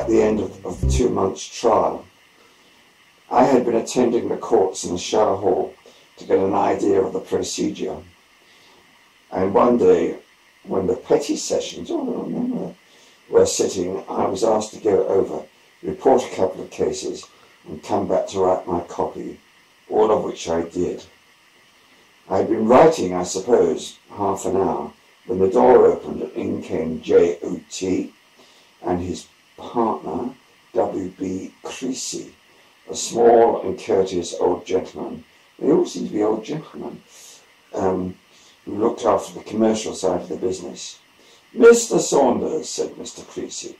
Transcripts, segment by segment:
at the end of the 2 months trial. I had been attending the courts in the shower hall to get an idea of the procedure. And one day, when the petty sessions, were sitting, I was asked to go over, report a couple of cases, and come back to write my copy, all of which I did. I had been writing, I suppose, half an hour, when the door opened and in came J.O.T. and his partner, W.B. Creasy, a small and courteous old gentleman. They all seem to be old gentlemen, who looked after the commercial side of the business. "Mr. Saunders," said Mr. Creasy,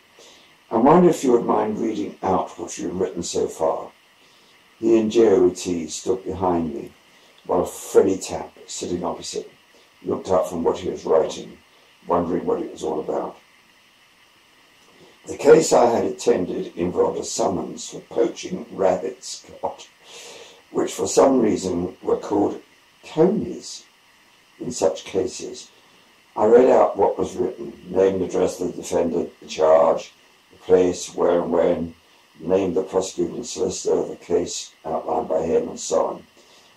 "I wonder if you would mind reading out what you've written so far." He and J.O.T. stood behind me, while Freddie Tapp, sitting opposite, looked up from what he was writing, wondering what it was all about. The case I had attended involved a summons for poaching rabbits, which for some reason were called conies in such cases. I read out what was written, named the address of the defendant, the charge, the place, where and when, named the prosecuting solicitor of the case outlined by him, and so on.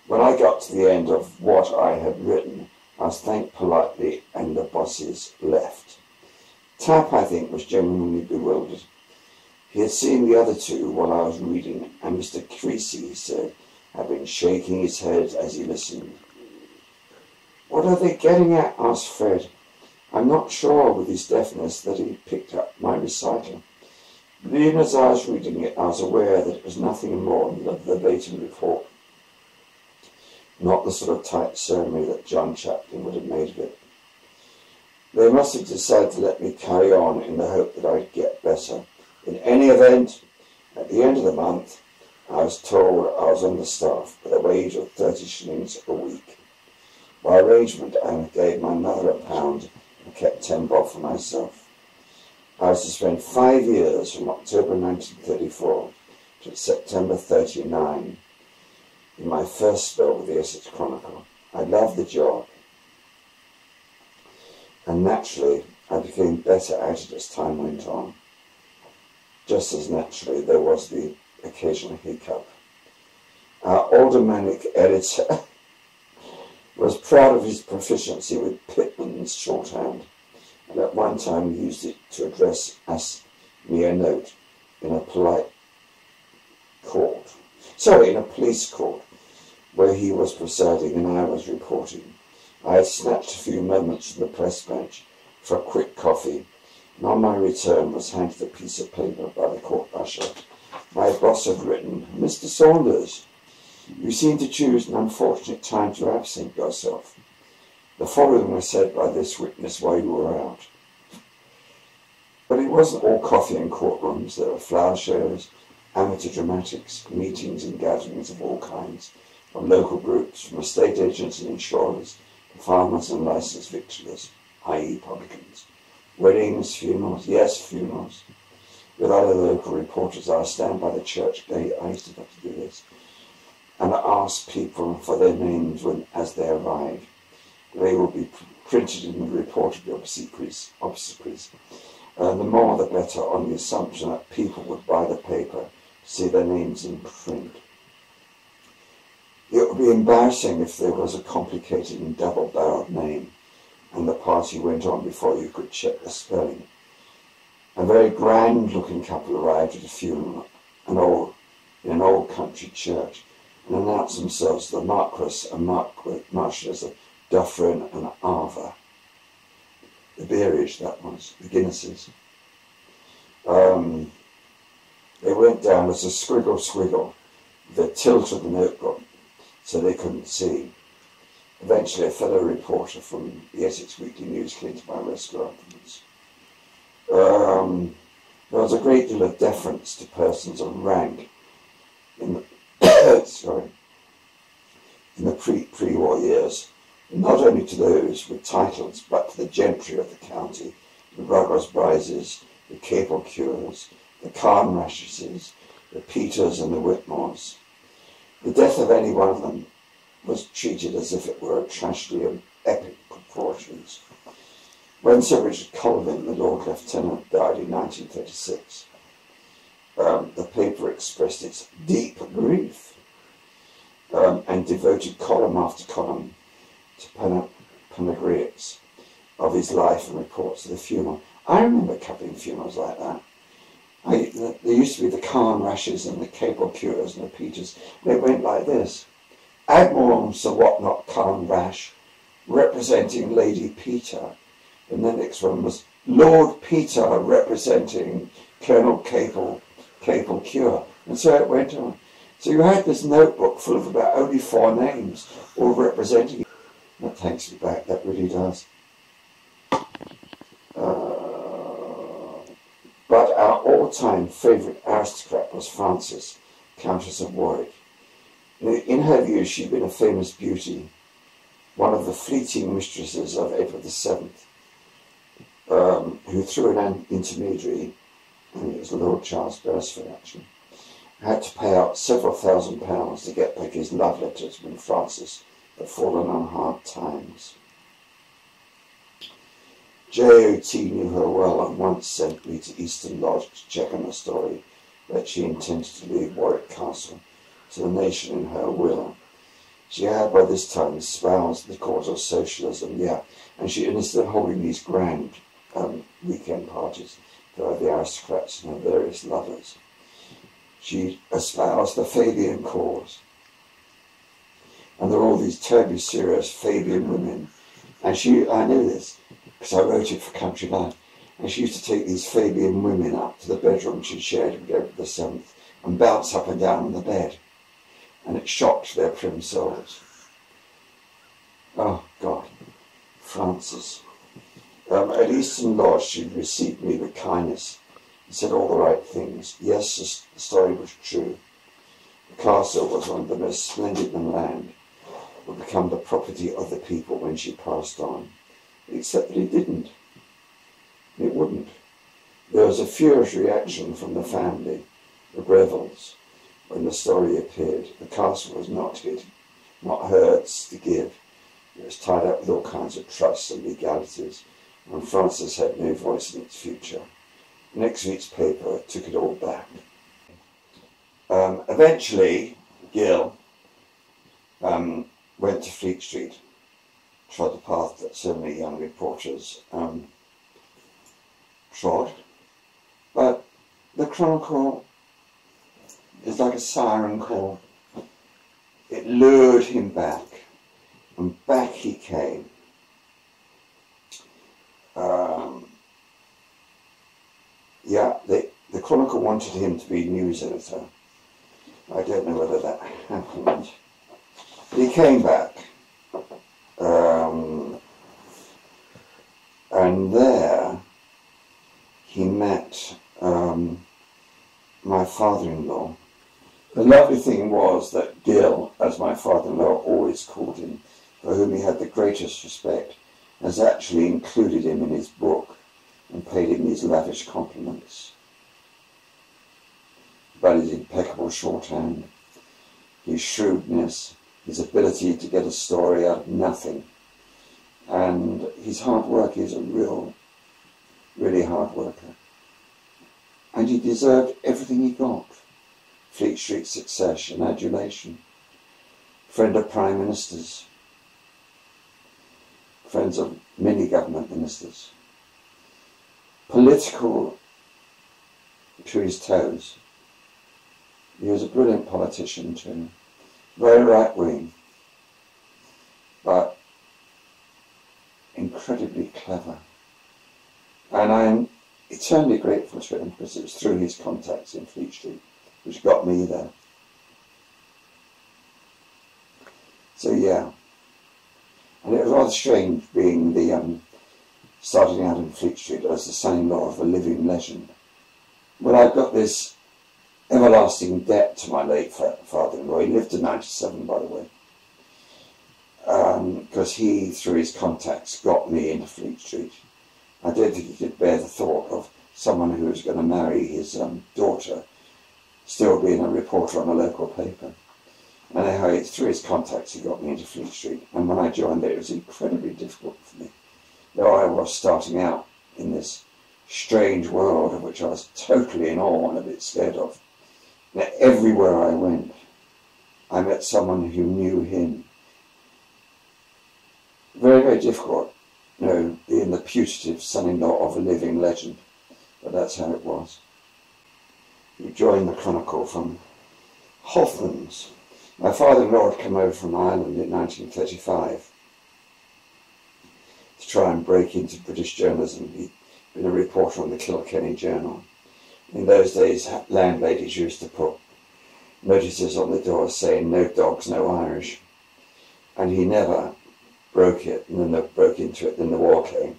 When I got to the end of what I had written, I was thanked politely and the bosses left. Tapp, I think, was genuinely bewildered. He had seen the other two while I was reading, and Mr. Creasy, he said, had been shaking his head as he listened. "What are they getting at?" asked Fred. I'm not sure with his deafness that he picked up my recital. But even as I was reading it, I was aware that it was nothing more than a verbatim report, not the sort of tight ceremony that John Chaplin would have made of it. They must have decided to let me carry on in the hope that I'd get better. In any event, at the end of the month, I was told I was on the staff with a wage of 30 shillings a week. By arrangement, I gave my mother £1 and kept 10 bob for myself. I was to spend 5 years from October 1934 to September 1939 in my first spell with the Essex Chronicle. I loved the job, and naturally I became better at it as time went on. Just as naturally there was the occasional hiccup. Our aldermanic editor was proud of his proficiency with Pitman's shorthand, and at one time used it to address me a note in a police court, where he was presiding and I was reporting. I had snatched a few moments from the press bench for a quick coffee, and on my return was handed a piece of paper by the court usher. My boss had written, "Mr. Saunders, you seem to choose an unfortunate time to absent yourself. The following was said by this witness while you were out." But it wasn't all coffee in courtrooms. There were flower shows, amateur dramatics, meetings and gatherings of all kinds, from local groups, from estate agents and insurers, to farmers and licensed victuallers, i.e. publicans. Weddings, funerals, yes, funerals. With other local reporters, I would stand by the church gate, I used to have to do this, and ask people for their names as they arrived. They will be printed in the report of the obsequies. The more the better, on the assumption that people would buy the paper to see their names in print. It would be embarrassing if there was a complicated and double-barreled name and the party went on before you could check the spelling. A very grand-looking couple arrived at a funeral in an old country church and announced themselves the Marquess and Marchioness of Dufferin and Arva. The beerage, that was, the Guinnesses. They went down as a squiggle, with a tilt of the notebook, so they couldn't see. Eventually, a fellow reporter from the Essex Weekly News came to my rescue afterwards. There was a great deal of deference to persons of rank in the, in the pre-war years, not only to those with titles, but to the gentry of the county, the Ruggles Bryces, the Capel Cures, the Carn Rashises, the Peters and the Whitmores. The death of any one of them was treated as if it were a tragedy of epic proportions. When Sir Richard Colvin, the Lord Lieutenant, died in 1936, the paper expressed its deep grief and devoted column after column to panegyrics of his life and reports of the funeral. I remember covering funerals like that. There used to be the Chron rashes and the cable cures and the Peters. They went like this: Admiral Sir Whatnot Chron rash, representing Lady Peter. And the next one was Lord Peter, representing Colonel Cable Cure. And so it went on. So you had this notebook full of about only 4 names, all representing. That takes me back, that really does. But our all-time favourite aristocrat was Frances, Countess of Warwick. In her view, she'd been a famous beauty, one of the fleeting mistresses of Edward VII, who through an intermediary, and it was Lord Charles Beresford actually, had to pay out several £1,000s to get back his love letters when Frances had fallen on hard times. J.O.T. knew her well and once sent me to Easton Lodge to check on the story that she intended to leave Warwick Castle to the nation in her will. She had by this time espoused the cause of socialism, and she instead of holding these grand weekend parties for the aristocrats and her various lovers. She espoused the Fabian cause. And there were all these terribly serious Fabian women. And I knew this, because I wrote it for Country Life. And she used to take these Fabian women up to the bedroom she shared with Edward VII and bounce up and down on the bed. And it shocked their prim souls. Oh, God. Frances. At Easton Lodge, she received me with kindness and said all the right things. Yes, the story was true. The castle was one of the most splendid in the land, would become the property of the people when she passed on. Except that it didn't. It wouldn't. There was a furious reaction from the family, the Grevilles, when the story appeared. The castle was not hers to give. It was tied up with all kinds of trusts and legalities, and Frances had no voice in its future. Next week's paper took it all back. Eventually, Gill went to Fleet Street, trod the path that so many young reporters trod. But the Chronicle is like a siren call. It lured him back, and back he came. The Chronicle wanted him to be news editor. I don't know whether that happened. But he came back. And there he met my father-in-law. The lovely thing was that Gill, as my father-in-law always called him, for whom he had the greatest respect, has actually included him in his book and paid him these lavish compliments. But his impeccable shorthand, his shrewdness, his ability to get a story out of nothing, and his hard work. He's a really hard worker. And he deserved everything he got. Fleet Street success and adulation. Friend of Prime Ministers. Friends of many government ministers. Political to his toes. He was a brilliant politician too. Very right-wing. But incredibly clever. And I'm eternally grateful to him because it was through his contacts in Fleet Street which got me there. So yeah. And it was rather strange being starting out in Fleet Street as the son-in-law of a living legend. When I got this everlasting debt to my late father-in-law, he lived to 97 by the way, because he, through his contacts, got me into Fleet Street. I don't think he could bear the thought of someone who was going to marry his daughter still being a reporter on a local paper. And anyhow, through his contacts, he got me into Fleet Street. And when I joined it was incredibly difficult for me. Though I was starting out in this strange world of which I was totally in awe and a bit scared of. And everywhere I went, I met someone who knew him. Very, very difficult, you know, being the putative son-in-law of a living legend, but that's how it was. He joined the Chronicle from Hoffman's. My father-in-law had come over from Ireland in 1935 to try and break into British journalism. He'd been a reporter on the Kilkenny Journal. In those days, landladies used to put notices on the doors saying, "No dogs, no Irish." And he never broke it, and then they broke into it. Then the war came,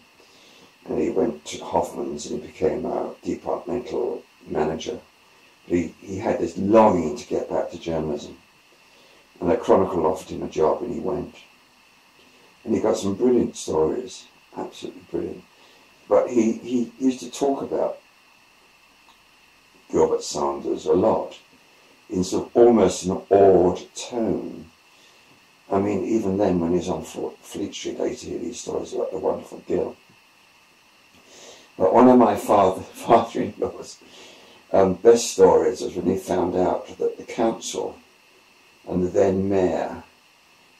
and he went to Hoffman's and he became a departmental manager. But he had this longing to get back to journalism, and the Chronicle offered him a job, and he went. And he got some brilliant stories, absolutely brilliant. But he used to talk about Gil Saunders a lot, in sort of almost an awed tone. I mean, even then, when he was on Fleet Street, I used to hear these stories about the wonderful Gill. But one of my father-in-law's best stories was when he found out that the council and the then mayor,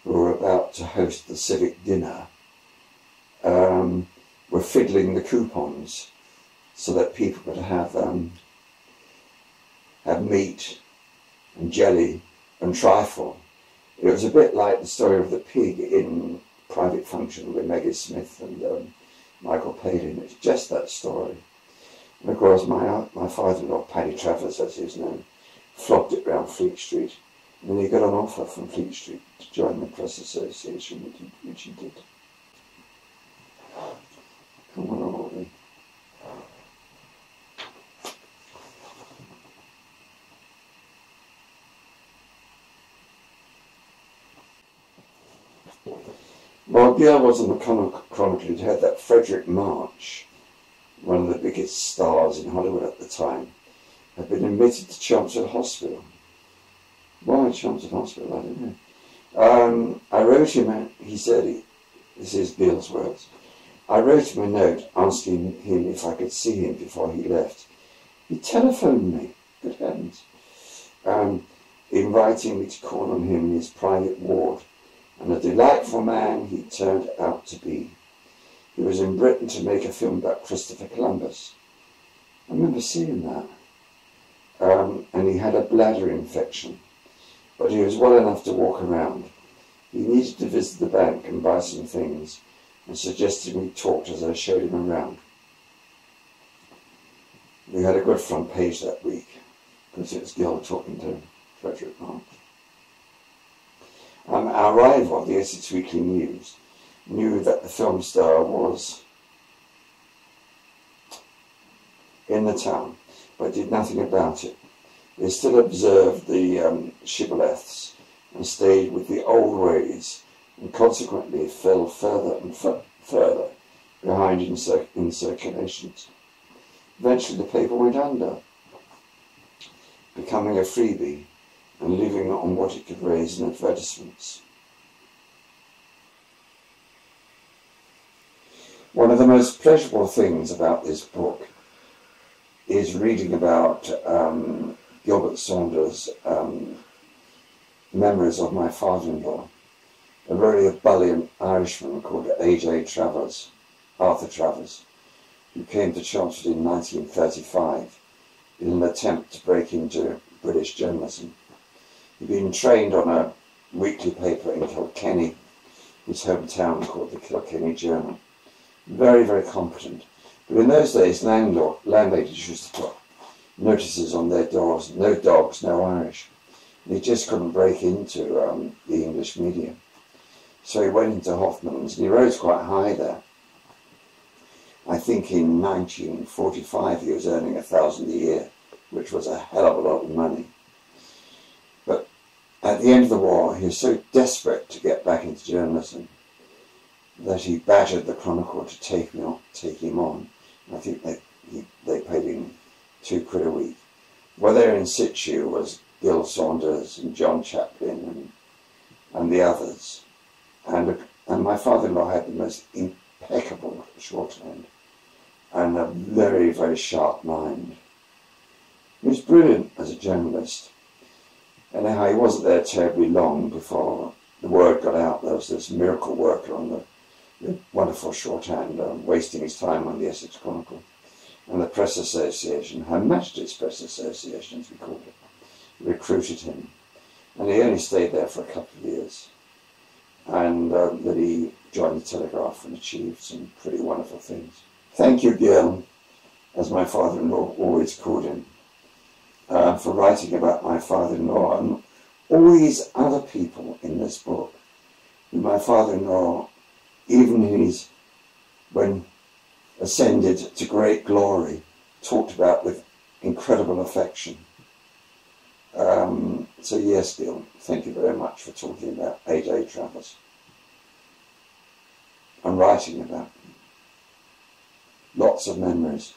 who were about to host the civic dinner, were fiddling the coupons so that people could have meat and jelly and trifle. It was a bit like the story of the pig in Private Function with Maggie Smith and Michael Palin. It's just that story. And of course, my father-in-law, Paddy Travers, as he's known, flogged it round Fleet Street. And then he got an offer from Fleet Street to join the Press Association, which he did. Come on, Corby. Well, Gil was in the Chronicle. He'd had that Frederick March, one of the biggest stars in Hollywood at the time, had been admitted to Chelmsford Hospital. Why Chelmsford Hospital? I don't know. I wrote him, he said, this is Gil's words, I wrote him a note asking him if I could see him before he left. He telephoned me, good heavens, inviting me to call on him in his private ward, and a delightful man he turned out to be. He was in Britain to make a film about Christopher Columbus. I remember seeing that. And he had a bladder infection, but he was well enough to walk around. He needed to visit the bank and buy some things, and suggested we talked as I showed him around. We had a good front page that week, because it was Gil talking to Frederick March. Our rival, the Essex Weekly News, knew that the film star was in the town, but did nothing about it. They still observed the shibboleths and stayed with the old ways, and consequently fell further and further behind in circulations. Eventually the paper went under, becoming a freebie and living on what it could raise in advertisements. One of the most pleasurable things about this book is reading about Gil Saunders' memories of my father-in-law, a very ebullient Irishman called Travers, Arthur Travers, who came to Chelmsford in 1935 in an attempt to break into British journalism. He'd been trained on a weekly paper in Kilkenny, his hometown, called the Kilkenny Journal. Very, very competent. But in those days, landladies used to put notices on their doors, "No dogs, no Irish." And he just couldn't break into the English media. So he went into Hoffman's, and he rose quite high there. I think in 1945 he was earning £1,000 a year, which was a hell of a lot of money. But at the end of the war, he was so desperate to get back into journalism that he badgered the Chronicle to take him on. And I think they paid him £2 a week. Well, there in situ was Gil Saunders and John Chaplin and the others. And my father-in-law had the most impeccable shorthand. and a very, very sharp mind. He was brilliant as a journalist. Anyhow, he wasn't there terribly long before the word got out there was this miracle worker on the wonderful shorthand, wasting his time on the Essex Chronicle. And the Press Association, Her Majesty's Press Association as we called it, recruited him. And he only stayed there for a couple of years. And that he joined the Telegraph and achieved some pretty wonderful things. Thank you, Gil, as my father-in-law always called him, for writing about my father-in-law and all these other people in this book, who my father-in-law, even when ascended to great glory, talked about with incredible affection. So yes, Gil, thank you very much for talking about A.J. Travers and writing about them. Lots of memories.